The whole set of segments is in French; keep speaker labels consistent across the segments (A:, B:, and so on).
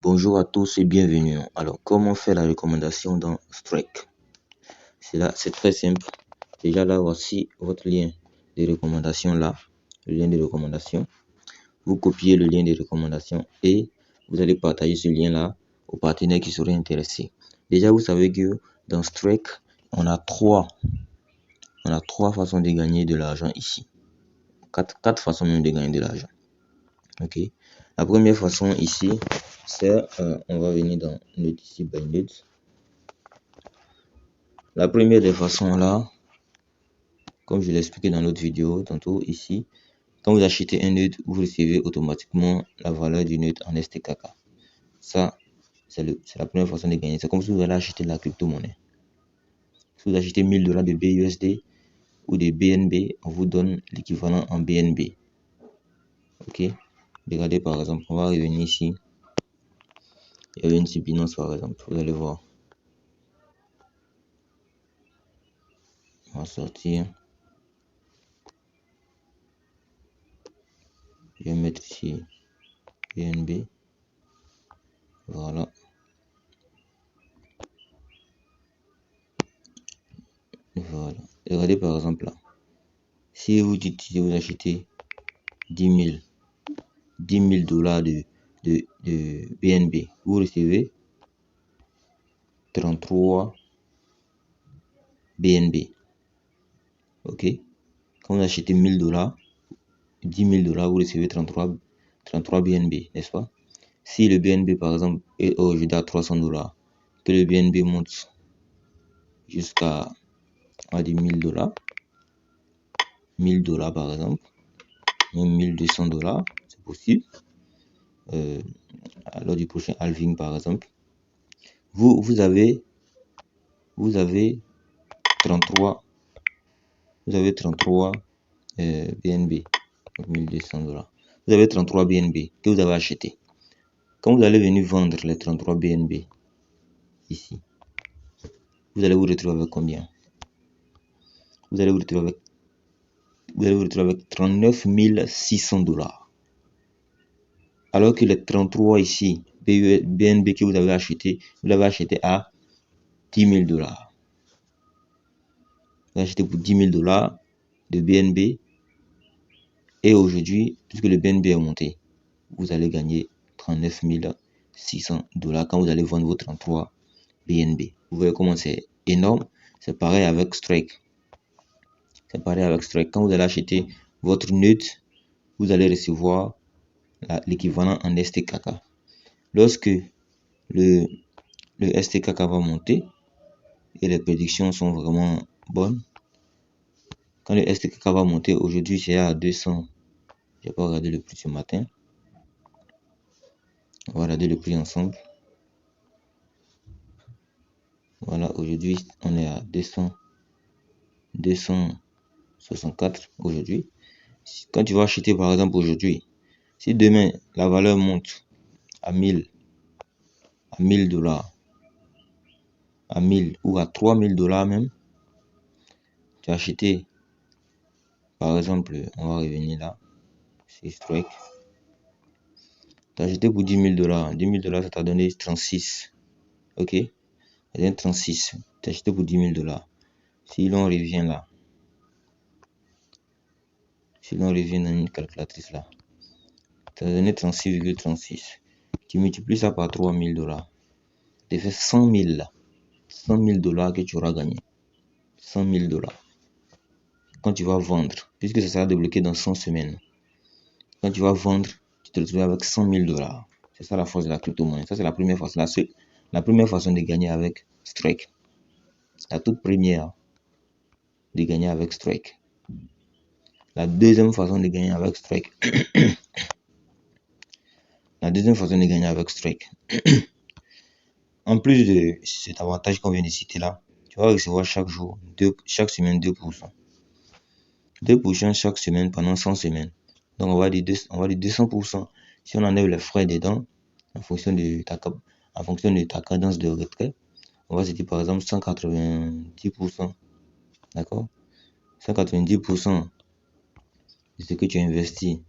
A: Bonjour à tous et bienvenue. Alors, comment faire la recommandation dans Strike? C'est très simple. Déjà là, voici votre lien de recommandation là, le lien de recommandation. Vous copiez le lien de recommandation et vous allez partager ce lien là aux partenaires qui seraient intéressés. Déjà, vous savez que dans Strike, on a trois façons de gagner de l'argent ici. Quatre façons même de gagner de l'argent. Ok. La première façon ici, c'est on va venir dans Node ici, by Node. La première des façons là, comme je l'ai expliqué dans l'autre vidéo tantôt ici, quand vous achetez un nœud, vous recevez automatiquement la valeur du nœud en STKK. Ça, c'est la première façon de gagner. C'est comme si vous allez acheter de la crypto-monnaie. Si vous achetez $1000 de BUSD ou de BNB, on vous donne l'équivalent en BNB. Ok. Regardez par exemple, on va revenir ici. Il y a une Binance par exemple, vous allez voir. On va sortir. Je vais mettre ici BNB. Voilà. Voilà. Regardez par exemple là. Si vous dites que vous achetez 10 000 dollars de BNB, vous recevez 33 BNB. Ok. Quand vous achetez 1000 dollars, 10 000 dollars, vous recevez 33 BNB, n'est-ce pas? Si le BNB par exemple est aujourd'hui à 300 dollars, que le BNB monte jusqu'à 1000 dollars, 1000 dollars par exemple, même 1200 dollars, c'est possible. Lors du prochain halving par exemple, vous avez 33 BNB, 1200 dollars. Vous avez 33 BNB que vous avez acheté. Quand vous allez venir vendre les 33 BNB ici, vous allez vous retrouver avec combien? Vous allez vous retrouver avec 39 600 dollars. Alors que les 33 ici, BNB que vous avez acheté, vous l'avez acheté à 10 000 dollars. Vous avez acheté pour 10 000 dollars de BNB. Et aujourd'hui, puisque le BNB est monté, vous allez gagner 39 600 dollars quand vous allez vendre vos 33 BNB. Vous voyez comment c'est énorme. C'est pareil avec Strike. Quand vous allez acheter votre nœud, vous allez recevoir l'équivalent en STKK. Lorsque le STKK va monter et les prédictions sont vraiment bonnes, quand le STKK va monter, aujourd'hui c'est à 200. Je vais pas regarder le prix ce matin. On va regarder le prix ensemble. Voilà, aujourd'hui on est à 264 aujourd'hui. Quand tu vas acheter par exemple aujourd'hui, si demain la valeur monte à 1000 dollars, à 1000 ou à 3000 dollars même, tu as acheté par exemple, on va revenir là, c'est Strike. Tu as acheté pour 10 000 dollars. 10 000 dollars, ça t'a donné 36. Ok? Ça donne 36. Tu as acheté pour 10 000 dollars. Si l'on revient là, dans une calculatrice là, tu as donné 36,36. Tu multiplies ça par 3 000 dollars. Tu fais 100 000 là. 100 000 dollars que tu auras gagné. 100 000 dollars. Quand tu vas vendre, puisque ça sera débloqué dans 100 semaines. Quand tu vas vendre, tu te retrouves avec 100 000 dollars. C'est ça la force de la crypto-monnaie. Ça, c'est la première façon. La première façon de gagner avec Strike. La toute première de gagner avec Strike. La deuxième façon de gagner avec Strike. En plus de cet avantage qu'on vient de citer là, tu vas recevoir chaque semaine 2%. 2% chaque semaine pendant 100 semaines. Donc on va dire 200%. Si on enlève les frais dedans, en fonction de ta cadence de retrait, on va se dire par exemple 190%. D'accord? 190% de ce que tu as investi.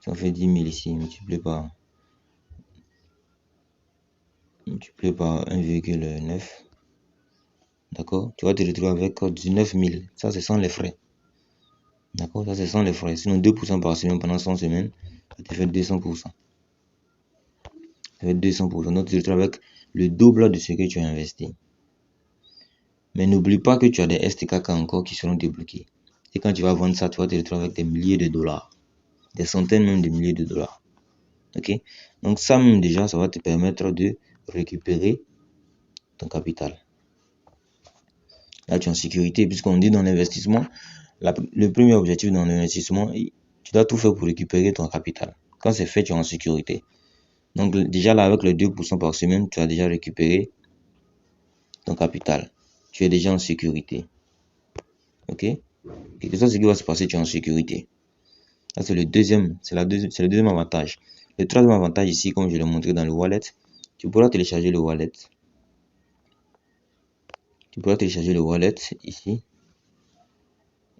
A: Si on fait 10 000 ici, multiplié par multiplié par 1,9. D'accord? Tu vas te retrouver avec 19 000. Ça, c'est sans les frais. D'accord? Ça, c'est sans les frais. Sinon, 2% par semaine pendant 100 semaines, ça te fait 200%. Ça fait 200%. Donc, tu te retrouves avec le double de ce que tu as investi. Mais n'oublie pas que tu as des STKK encore qui seront débloqués. Et quand tu vas vendre ça, tu vas te retrouver avec des milliers de dollars. Des centaines même de milliers de dollars. Ok? Donc, ça même déjà, ça va te permettre de récupérer ton capital. Là, tu es en sécurité, puisqu'on dit dans l'investissement, le premier objectif dans l'investissement, tu dois tout faire pour récupérer ton capital. Quand c'est fait, tu es en sécurité. Donc, déjà là, avec les 2% par semaine, tu as déjà récupéré ton capital. Tu es déjà en sécurité. Ok? Et ça, ce qui va se passer, tu es en sécurité. Ça, c'est le deuxième, c'est le deuxième avantage. Le troisième avantage ici, comme je l'ai montré dans le wallet, tu pourras télécharger le wallet. Tu pourras télécharger le wallet ici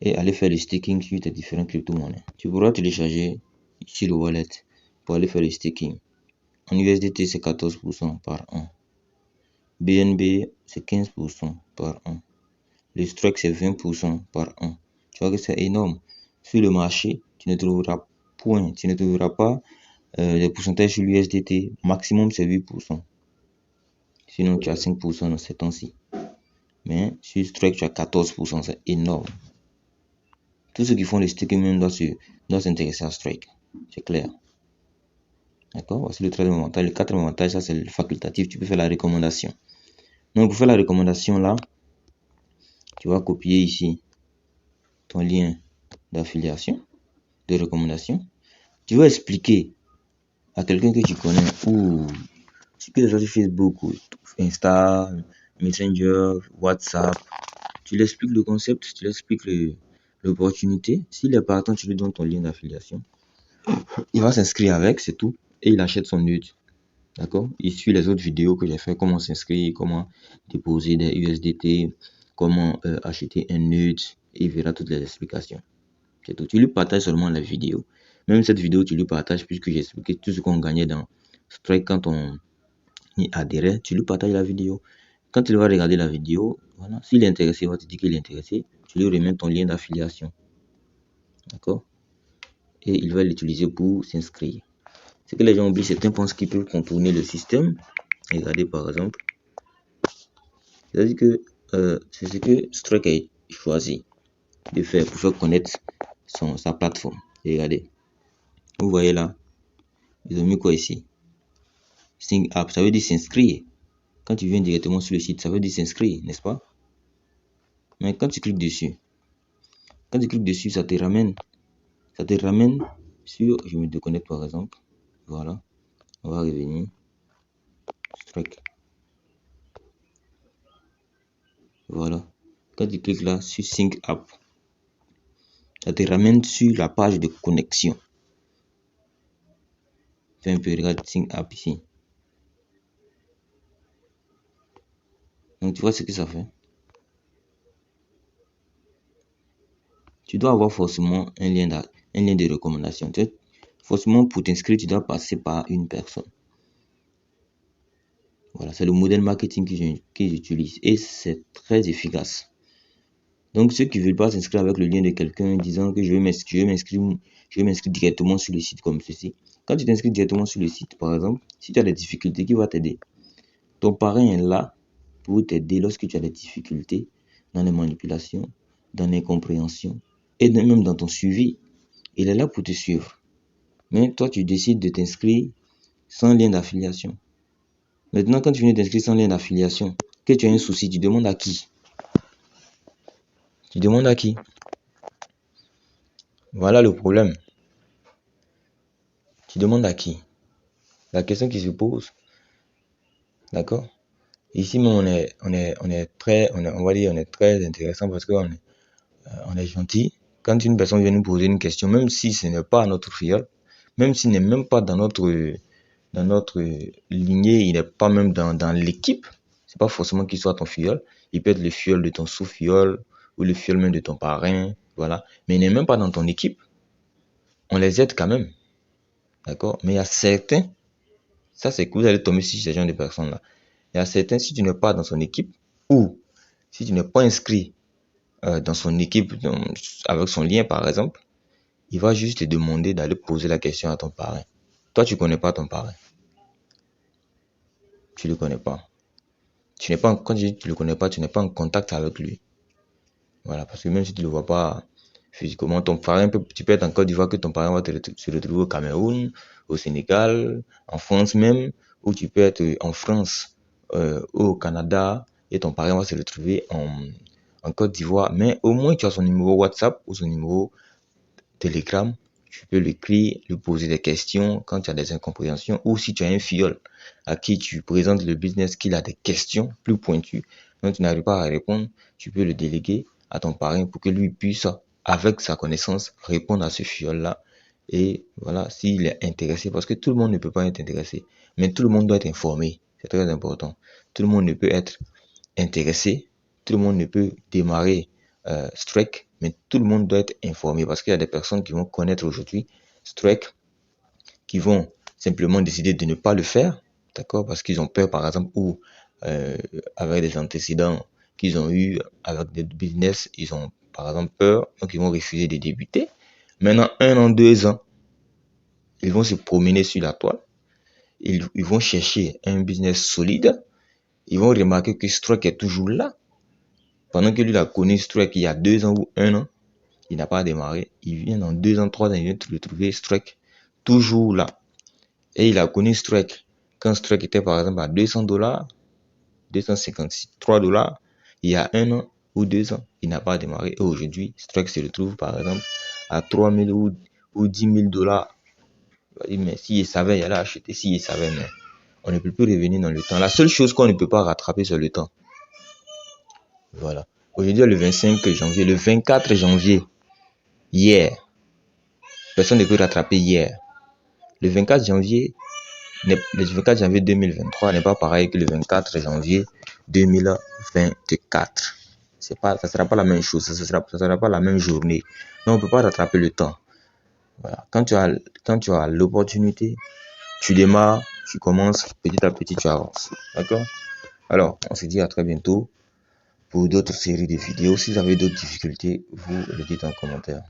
A: et aller faire le staking sur tes différentes crypto-monnaies. Tu pourras télécharger ici le wallet pour aller faire le staking. En USDT, c'est 14% par an. BNB, c'est 15% par an. Le Strike, c'est 20% par an. Tu vois que c'est énorme. Sur le marché, tu ne trouveras pas les pourcentages sur l'USDT. Maximum, c'est 8%. Sinon, tu as 5% dans ces temps-ci. Mais sur Strike, tu as 14%. C'est énorme. Tous ceux qui font le staking même doivent s'intéresser à Strike. C'est clair. D'accord? Voici le troisième avantage. Le quatrième avantage, ça c'est le facultatif. Tu peux faire la recommandation. Donc, pour faire la recommandation là, tu vas copier ici ton lien d'affiliation, de recommandation. Tu vas expliquer à quelqu'un que tu connais ou sur que sur Facebook ou Insta, Messenger, WhatsApp. Tu lui expliques le concept, tu lui expliques l'opportunité. S'il est partant, tu lui donnes ton lien d'affiliation. Il va s'inscrire avec, c'est tout. Et il achète son nœud. D'accord? Il suit les autres vidéos que j'ai fait, comment s'inscrire, comment déposer des USDT, comment acheter un nœud. Et il verra toutes les explications. C'est tout. Tu lui partages seulement la vidéo. Même cette vidéo, tu lui partages puisque j'ai expliqué tout ce qu'on gagnait dans Strike quand on y adhérait. Tu lui partages la vidéo. Quand il va regarder la vidéo, voilà. S'il est intéressé, il va te dire qu'il est intéressé. Tu lui remets ton lien d'affiliation. D'accord? Et il va l'utiliser pour s'inscrire. Ce que les gens oublient, certains pensent qu'ils peuvent contourner le système. Regardez par exemple. C'est-à-dire que c'est ce que Strike a choisi de faire pour faire connaître sa plateforme. Et regardez. Vous voyez là, ils ont mis quoi ici? Sign up, ça veut dire s'inscrire. Quand tu viens directement sur le site, ça veut dire s'inscrire, n'est-ce pas? Mais quand tu cliques dessus, ça te ramène sur, je me déconnecte par exemple. Voilà, on va revenir. Strike. Voilà. Quand tu cliques là sur Sync Up, ça te ramène sur la page de connexion. Fais un peu, regarde Sync Up ici. Donc tu vois ce que ça fait. Tu dois avoir forcément un lien de recommandation. Forcément, pour t'inscrire, tu dois passer par une personne. Voilà, c'est le modèle marketing que j'utilise et c'est très efficace. Donc, ceux qui ne veulent pas s'inscrire avec le lien de quelqu'un disant que je vais m'inscrire directement sur le site comme ceci. Quand tu t'inscris directement sur le site, par exemple, si tu as des difficultés, qui va t'aider? Ton parrain est là pour t'aider lorsque tu as des difficultés dans les manipulations, dans les compréhensions et même dans ton suivi. Il est là pour te suivre. Mais toi, tu décides de t'inscrire sans lien d'affiliation. Maintenant, quand tu viens t'inscrire sans lien d'affiliation, que tu as un souci, tu demandes à qui? Tu demandes à qui? Voilà le problème. Tu demandes à qui? La question qui se pose. D'accord? Ici, on est très intéressant parce qu'on est gentil. Quand une personne vient nous poser une question, même si ce n'est pas notre filleul, même s'il n'est même pas dans notre lignée, il n'est pas même dans l'équipe, c'est pas forcément qu'il soit ton filleul. Il peut être le filleul de ton sous-filleul ou le filleul même de ton parrain, voilà. Mais il n'est même pas dans ton équipe. On les aide quand même, d'accord. Mais il y a certains, ça c'est que vous allez tomber sur ce genre de personnes là. Il y a certains, si tu n'es pas dans son équipe, ou si tu n'es pas inscrit dans son équipe, avec son lien par exemple, il va juste te demander d'aller poser la question à ton parrain. Toi, tu ne connais pas ton parrain. Tu ne le connais pas. Quand je dis tu ne le connais pas, tu n'es pas en contact avec lui. Voilà, parce que même si tu ne le vois pas physiquement, ton parrain, tu peux être en Côte d'Ivoire, que ton parrain va se retrouver au Cameroun, au Sénégal, en France même, ou tu peux être en France, au Canada, et ton parrain va se retrouver en Côte d'Ivoire. Mais au moins, tu as son numéro WhatsApp ou son numéro Telegram. Tu peux l'écrire, lui poser des questions quand tu as des incompréhensions, ou si tu as un filleul à qui tu présentes le business, qu'il a des questions plus pointues, donc tu n'arrives pas à répondre, tu peux le déléguer à ton parrain pour que lui puisse, avec sa connaissance, répondre à ce filleul-là. Et voilà, s'il est intéressé, parce que tout le monde ne peut pas être intéressé, mais tout le monde doit être informé. C'est très important. Tout le monde ne peut être intéressé, tout le monde ne peut démarrer Strike, mais tout le monde doit être informé parce qu'il y a des personnes qui vont connaître aujourd'hui Strike, qui vont simplement décider de ne pas le faire, d'accord, parce qu'ils ont peur par exemple, ou avec des antécédents qu'ils ont eu avec des business, ils ont par exemple peur, donc ils vont refuser de débuter. Maintenant, 1 an, 2 ans, ils vont se promener sur la toile, ils vont chercher un business solide, ils vont remarquer que Strike est toujours là. Pendant que lui, il a connu Strike il y a 2 ans ou 1 an, il n'a pas démarré. Il vient dans 2 ans, 3 ans, il vient de retrouver Strike toujours là. Et il a connu Strike quand Strike était par exemple à $200, 253 $, il y a 1 an ou 2 ans, il n'a pas démarré. Et aujourd'hui, Strike se retrouve par exemple à 3000 ou 10 000 $. Mais s'il savait, il allait acheter s'il savait, mais on ne peut plus revenir dans le temps. La seule chose qu'on ne peut pas rattraper, c'est le temps. Voilà. Aujourd'hui, le 25 janvier, le 24 janvier, hier, personne ne peut rattraper hier. Le 24 janvier 2023 n'est pas pareil que le 24 janvier 2024. Ça ne sera pas la même chose, ça sera pas la même journée. Donc on ne peut pas rattraper le temps. Voilà. Quand tu as l'opportunité, tu démarres, tu commences, petit à petit tu avances. D'accord? Alors, on se dit à très bientôt pour d'autres séries de vidéos. Si vous avez d'autres difficultés, vous le dites en commentaire.